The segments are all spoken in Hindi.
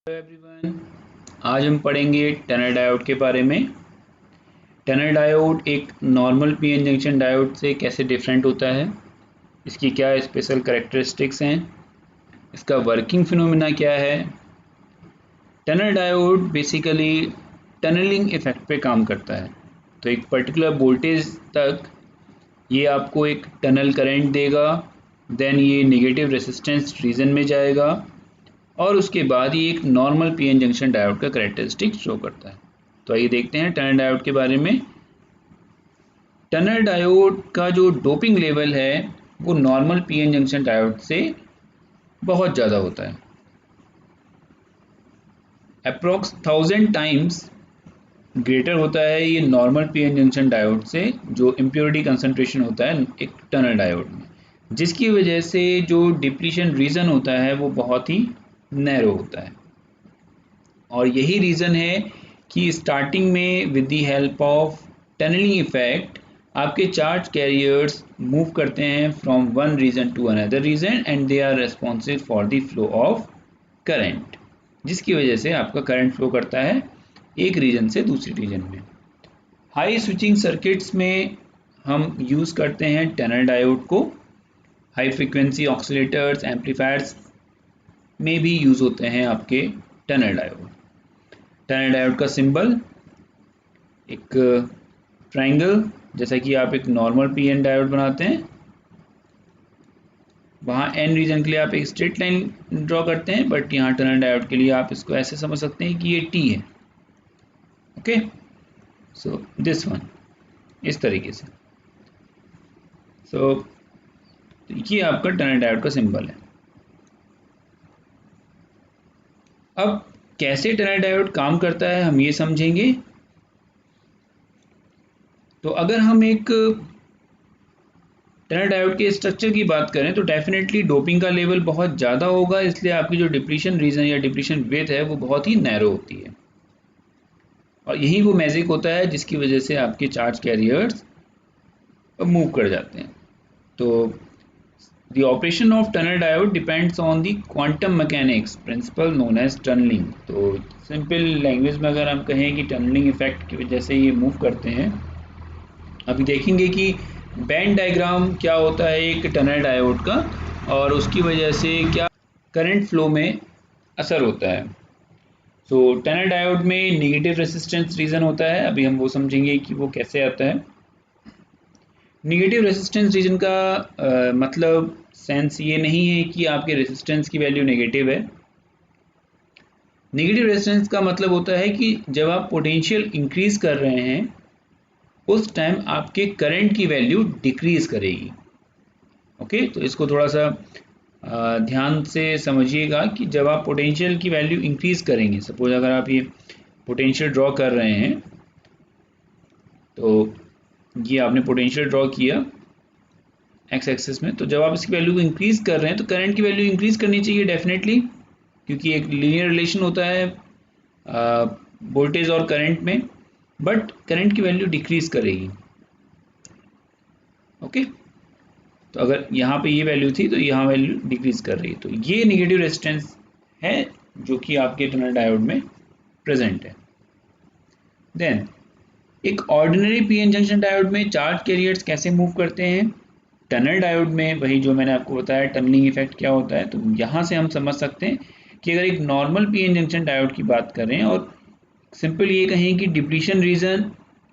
हेलो एवरीवन, आज हम पढ़ेंगे टनल डायोड के बारे में। टनल डायोड एक नॉर्मल पीएन जंक्शन डायोड से कैसे डिफरेंट होता है, इसकी क्या स्पेशल कैरेक्टरिस्टिक्स हैं, इसका वर्किंग फिनोमेना क्या है। Tunnel diode basically tunneling effect पे काम करता है। तो एक पर्टिकुलर वोल्टेज तक ये आपको एक टनल करंट देगा, देन ये नेगेटिव रेजिस्टेंस रीजन में जाएगा और उसके बाद ये एक नॉर्मल पीएन जंक्शन डायोड का कैरेक्टरिस्टिक शो करता है। तो आइए देखते हैं टनल डायोड के बारे में। टनल डायोड का जो डोपिंग लेवल है वो नॉर्मल पीएन जंक्शन डायोड से बहुत ज़्यादा होता है, अप्रोक्स 1000 टाइम्स ग्रेटर होता है ये नॉर्मल पीएन जंक्शन डायोड से, जो इम्प्योरिटी कंसंट्रेशन होता है एक टनल डायोड में, जिसकी वजह से जो डिप्लीशन रीजन होता है वो बहुत ही नैरो होता है। और यही रीज़न है कि स्टार्टिंग में with the help of tunneling effect आपके चार्ज कैरियर्स मूव करते हैं from one region to another region and they are responsive for the flow of current, जिसकी वजह से आपका करंट फ्लो करता है एक रीजन से दूसरी रीजन में। हाई स्विचिंग सर्किट्स में हम यूज़ करते हैं टनल डायोड को। हाई फ्रिक्वेंसी ऑक्सीलेटर्स एम्पलीफायर्स में भी यूज़ होते हैं आपके टनल डायोड। टनल डायोड का सिंबल एक ट्रायंगल, जैसा कि आप एक नॉर्मल पीएन डायोड बनाते हैं, वहाँ एन रीजन के लिए आप एक स्ट्रेट लाइन ड्रॉ करते हैं, बट यहाँ टनल डायोड के लिए आप इसको ऐसे समझ सकते हैं कि ये टी है। ओके, सो दिस वन, इस तरीके से। सो ये आपका टनल डायोड का सिंबल है। अब कैसे टनल डायोड काम करता है हम ये समझेंगे। तो अगर हम एक टनल डायोड के स्ट्रक्चर की बात करें तो डेफिनेटली डोपिंग का लेवल बहुत ज़्यादा होगा, इसलिए आपकी जो डिप्लीशन रीजन या डिप्लीशन विड्थ है वो बहुत ही नैरो होती है, और यही वो मैजिक होता है जिसकी वजह से आपके चार्ज कैरियर्स मूव कर जाते हैं। तो the operation of tunnel diode depends on the quantum mechanics principle known as tunneling. तो सिंपल लैंग्वेज में अगर हम कहें कि टनलिंग इफेक्ट की वजह से ये मूव करते हैं। अभी देखेंगे कि बैंड डायग्राम क्या होता है एक टनल डायोड का, और उसकी वजह से क्या करंट फ्लो में असर होता है। तो टनल डायोड में नेगेटिव रेजिस्टेंस रीजन होता है, अभी हम वो समझेंगे कि वो कैसे आता है। नेगेटिव रेजिस्टेंस रीजन का मतलब सेंस ये नहीं है कि आपके रेजिस्टेंस की वैल्यू नेगेटिव है। नेगेटिव रेजिस्टेंस का मतलब होता है कि जब आप पोटेंशियल इंक्रीज कर रहे हैं उस टाइम आपके करंट की वैल्यू डिक्रीज करेगी। ओके, तो इसको थोड़ा सा ध्यान से समझिएगा कि जब आप पोटेंशियल की वैल्यू इंक्रीज करेंगे, सपोज अगर आप ये पोटेंशियल ड्रॉ कर रहे हैं, तो ये आपने पोटेंशियल ड्रॉ किया एक्स एक्सिस में, तो जब आप इसकी वैल्यू को इंक्रीज कर रहे हैं तो करंट की वैल्यू इंक्रीज करनी चाहिए डेफिनेटली, क्योंकि एक लीनियर रिलेशन होता है वोल्टेज और करंट में, बट करंट की वैल्यू डिक्रीज करेगी। ओके, तो अगर यहाँ पे ये वैल्यू थी तो यहाँ वैल्यू डिक्रीज कर रही है, तो ये नेगेटिव रेजिस्टेंस है जो कि आपके टनल डायोड में प्रेजेंट है। देन एक ऑर्डिनरी पीएन जंक्शन डायोड में चार्ज कैरियर्स कैसे मूव करते हैं। टनल डायोड में वही जो मैंने आपको बताया टनलिंग इफेक्ट क्या होता है, तो यहाँ से हम समझ सकते हैं कि अगर एक नॉर्मल पीएन जंक्शन डायोड की बात करें और सिंपल ये कहें कि डिप्लीशन रीजन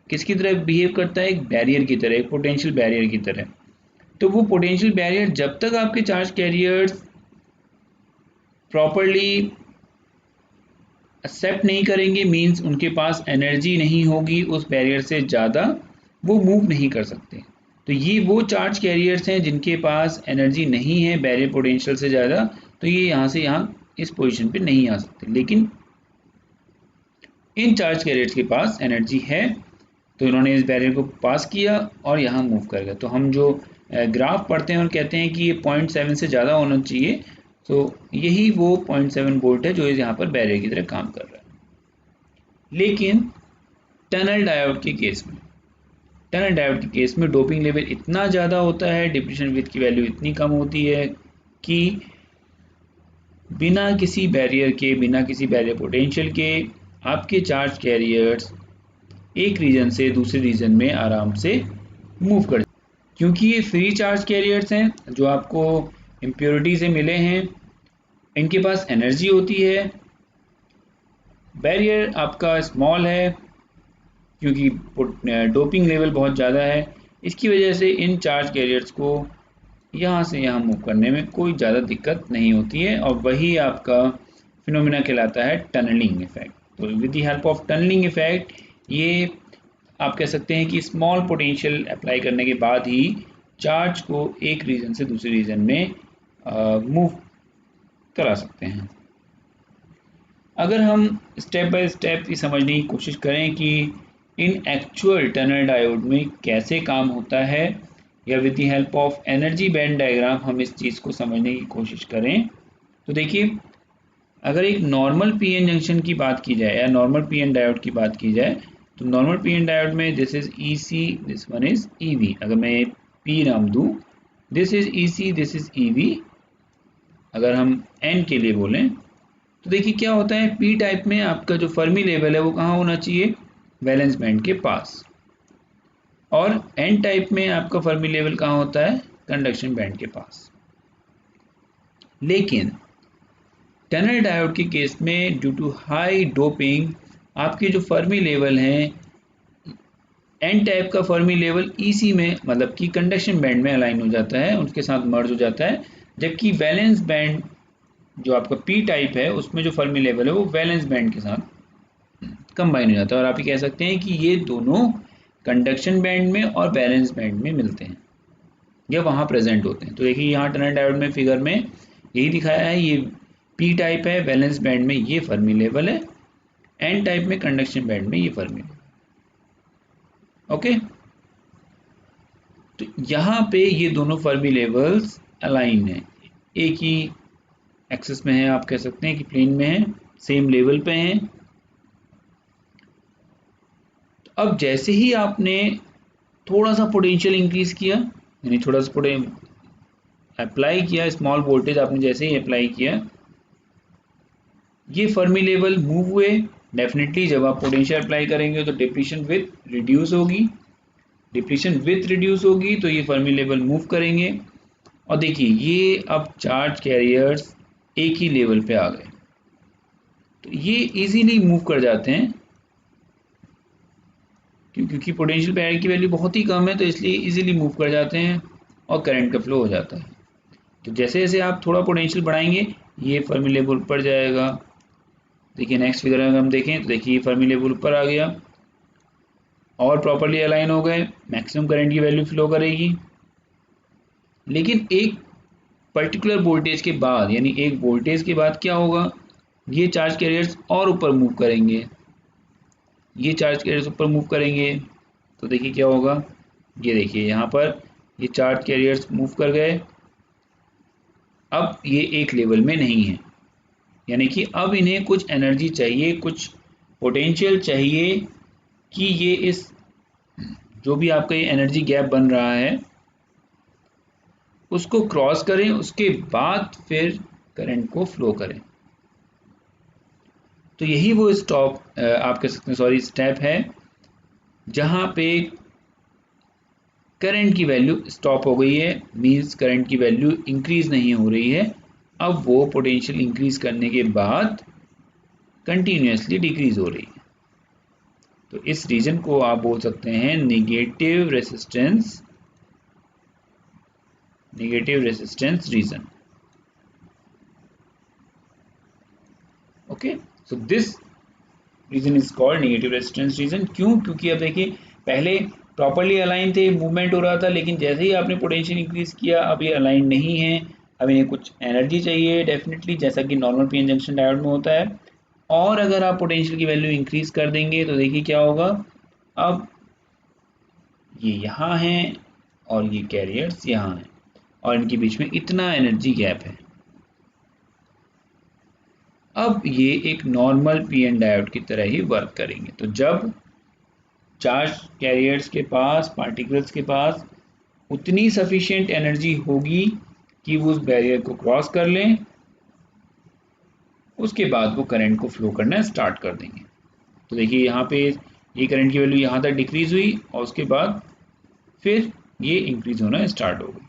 किसकी तरह बिहेव करता है, एक बैरियर की तरह, एक पोटेंशियल बैरियर की तरह। तो वो पोटेंशियल बैरियर जब तक आपके चार्ज कैरियर्स प्रॉपरली एक्सेप्ट नहीं करेंगे, मींस उनके पास एनर्जी नहीं होगी उस बैरियर से ज़्यादा, वो मूव नहीं कर सकते। तो ये वो चार्ज कैरियर्स हैं जिनके पास एनर्जी नहीं है बैरियर पोटेंशियल से ज़्यादा, तो ये यहाँ से यहाँ इस पोजीशन पे नहीं आ सकते। लेकिन इन चार्ज कैरियर्स के पास एनर्जी है, तो इन्होंने इस बैरियर को पास किया और यहाँ मूव कर गया। तो हम जो ग्राफ पढ़ते हैं और कहते हैं कि ये 0.7 से ज़्यादा होना चाहिए, तो यही वो 0.7 वोल्ट है जो यहाँ पर बैरियर की तरह काम कर रहा है। लेकिन टनल डायोड के केस में, टनल डायोड के केस में डोपिंग लेवल इतना ज़्यादा होता है, डिप्लीशन विड्थ की वैल्यू इतनी कम होती है कि बिना किसी बैरियर के, बिना किसी बैरियर पोटेंशियल के आपके चार्ज कैरियर्स एक रीजन से दूसरे रीजन में आराम से मूव कर, क्योंकि ये फ्री चार्ज कैरियर्स हैं जो आपको इम्प्योरिटी से मिले हैं, इनके पास एनर्जी होती है, बैरियर आपका स्मॉल है क्योंकि डोपिंग लेवल बहुत ज़्यादा है, इसकी वजह से इन चार्ज कैरियर्स को यहाँ से यहाँ मूव करने में कोई ज़्यादा दिक्कत नहीं होती है, और वही आपका फिनोमिना कहलाता है टनलिंग इफेक्ट। तो with the help of tunneling effect ये आप कह सकते हैं कि स्मॉल पोटेंशियल अप्लाई करने के बाद ही चार्ज को एक रीजन से दूसरे रीजन में मूव करा सकते हैं। अगर हम स्टेप बाय स्टेप ये समझने की कोशिश करें कि इन एक्चुअल टनल डायोड में कैसे काम होता है, या with the help of energy band diagram हम इस चीज़ को समझने की कोशिश करें, तो देखिए अगर एक नॉर्मल पीएन जंक्शन की बात की जाए या नॉर्मल पीएन डायोड की बात की जाए, तो नॉर्मल पीएन डायोड में this is EC, this one is EV. अगर मैं पी नाम दूं, this is EC, this is EV. अगर हम एन के लिए बोलें तो देखिए क्या होता है, पी टाइप में आपका जो फर्मी लेवल है वो कहाँ होना चाहिए, वैलेंस बैंड के पास, और एन टाइप में आपका फर्मी लेवल कहाँ होता है, कंडक्शन बैंड के पास। लेकिन टनल डायोड के केस में ड्यू टू हाई डोपिंग आपके जो फर्मी लेवल हैं, एन टाइप का फर्मी लेवल ईसी में मतलब कि कंडक्शन बैंड में अलाइन हो जाता है, उसके साथ मर्ज हो जाता है, जबकि वैलेंस बैंड जो आपका पी टाइप है उसमें जो फर्मी लेवल है वो वैलेंस बैंड के साथ कंबाइन हो जाता है, और आप ये कह सकते हैं कि ये दोनों कंडक्शन बैंड में और वैलेंस बैंड में मिलते हैं या वहाँ प्रेजेंट होते हैं। तो देखिए यहाँ टनल डायोड में फिगर में यही दिखाया है, ये पी टाइप है, वैलेंस बैंड में ये फर्मी लेवल है, एन टाइप में कंडक्शन बैंड में ये फर्मी लेवल। ओके, तो यहाँ पे ये दोनों फर्मी लेवल्स अलाइन है, एक ही एक्सिस में है, आप कह सकते हैं कि प्लेन में है, सेम लेवल पे हैं। तो अब जैसे ही आपने थोड़ा सा पोटेंशियल इंक्रीज किया, यानी थोड़ा सा अप्लाई किया, स्मॉल वोल्टेज आपने जैसे ही अप्लाई किया, ये फर्मी लेवल मूव हुए। डेफिनेटली जब आप पोटेंशियल अप्लाई करेंगे तो डिप्लीशन विथ रिड्यूस होगी, डिप्लीशन विथ रिड्यूस होगी तो ये फर्मी लेवल मूव करेंगे, और देखिए ये अब चार्ज कैरियर्स एक ही लेवल पे आ गए, तो ये इजीली मूव कर जाते हैं क्योंकि पोटेंशियल पैर की वैल्यू बहुत ही कम है, तो इसलिए इजीली मूव कर जाते हैं और करंट का फ्लो हो जाता है। तो जैसे जैसे आप थोड़ा पोटेंशियल बढ़ाएंगे ये फर्मी लेवल ऊपर जाएगा। देखिए नेक्स्ट फिगर अगर हम देखें तो देखिए फर्मी लेवल ऊपर आ गया और प्रॉपर्ली अलाइन हो गए, मैक्सिमम करंट की वैल्यू फ्लो करेगी। लेकिन एक पर्टिकुलर वोल्टेज के बाद, यानी एक वोल्टेज के बाद क्या होगा, ये चार्ज कैरियर्स और ऊपर मूव करेंगे, ये चार्ज कैरियर्स ऊपर मूव करेंगे, तो देखिए क्या होगा, ये देखिए यहाँ पर ये चार्ज कैरियर्स मूव कर गए, अब ये एक लेवल में नहीं है, यानी कि अब इन्हें कुछ एनर्जी चाहिए, कुछ पोटेंशियल चाहिए कि ये इस जो भी आपका ये एनर्जी गैप बन रहा है उसको क्रॉस करें, उसके बाद फिर करंट को फ्लो करें। तो यही वो आप कह सकते हैं सॉरी स्टेप है जहाँ पे करंट की वैल्यू स्टॉप हो गई है, मींस करंट की वैल्यू इंक्रीज नहीं हो रही है, अब वो पोटेंशियल इंक्रीज करने के बाद कंटिन्यूसली डिक्रीज हो रही है। तो इस रीजन को आप बोल सकते हैं negative resistance region. Okay, so this region is called negative resistance region. क्यों? क्योंकि अब देखिए पहले प्रॉपरली अलाइन थे, मूवमेंट हो रहा था, लेकिन जैसे ही आपने पोटेंशियल इंक्रीज किया अब ये अलाइन नहीं है, अब इन्हें कुछ एनर्जी चाहिए डेफिनेटली, जैसा कि नॉर्मल पीएन जंक्शन डायोड में होता है। और अगर आप पोटेंशियल की वैल्यू इंक्रीज कर देंगे तो देखिए क्या होगा, अब ये यहाँ हैं और ये कैरियर्स यहाँ हैं और इनके बीच में इतना एनर्जी गैप है। अब ये एक नॉर्मल पीएन डायोड की तरह ही वर्क करेंगे। तो जब चार्ज कैरियर्स के पास, पार्टिकल्स के पास उतनी सफिशिएंट एनर्जी होगी कि वो उस बैरियर को क्रॉस कर लें, उसके बाद वो करंट को फ्लो करना स्टार्ट कर देंगे। तो देखिए यहाँ पे ये करंट की वैल्यू यहाँ तक डिक्रीज हुई और उसके बाद फिर ये इंक्रीज होना स्टार्ट हो गई।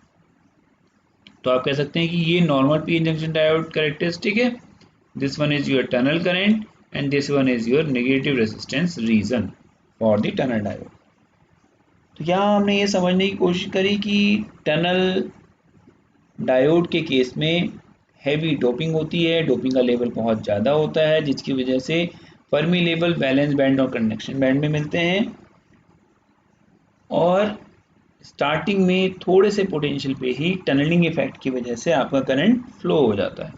तो आप कह सकते हैं कि ये normal P N junction diode characteristic है। This one is your tunnel current and this one is your negative resistance region for the tunnel diode. तो यहाँ हमने ये समझने की कोशिश करी कि टनल डायोड के केस में हैवी डोपिंग होती है, डोपिंग का लेवल बहुत ज़्यादा होता है, जिसकी वजह से फर्मी लेवल वैलेंस बैंड और कंडक्शन बैंड में मिलते हैं और स्टार्टिंग में थोड़े से पोटेंशियल पे ही टनलिंग इफेक्ट की वजह से आपका करंट फ्लो हो जाता है।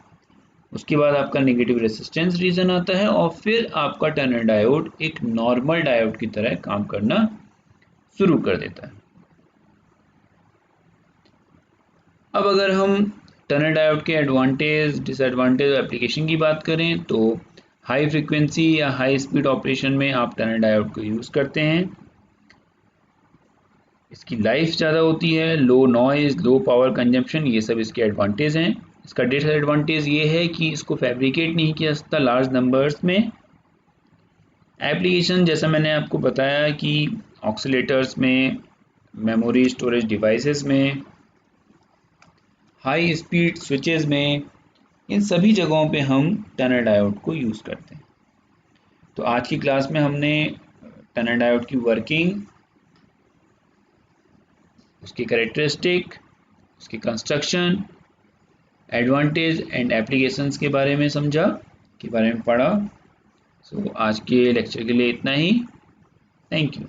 उसके बाद आपका नेगेटिव रेजिस्टेंस रीजन आता है और फिर आपका टनल डायोड एक नॉर्मल डायोड की तरह काम करना शुरू कर देता है। अब अगर हम टनल डायोड के एडवांटेज डिसएडवांटेज एप्लीकेशन की बात करें तो हाई फ्रीक्वेंसी या हाई स्पीड ऑपरेशन में आप टनल डायोड को यूज़ करते हैं। इसकी लाइफ ज़्यादा होती है, लो नॉइज़, लो पावर कंजम्पशन, ये सब इसके एडवांटेज हैं। इसका डिसएडवांटेज ये है कि इसको फैब्रिकेट नहीं किया जा सकता लार्ज नंबर्स में। एप्लीकेशन जैसा मैंने आपको बताया कि ऑक्सीलेटर्स में, मेमोरी स्टोरेज डिवाइसेस में, हाई स्पीड स्विचेस में, इन सभी जगहों पे हम टनल डायोड को यूज़ करते हैं। तो आज की क्लास में हमने टनल डायोड की वर्किंग, उसकी कैरेक्टरिस्टिक, उसकी कंस्ट्रक्शन, एडवांटेज एंड एप्लीकेशंस के बारे में समझा, के बारे में पढ़ा। सो आज के लेक्चर के लिए इतना ही। Thank you.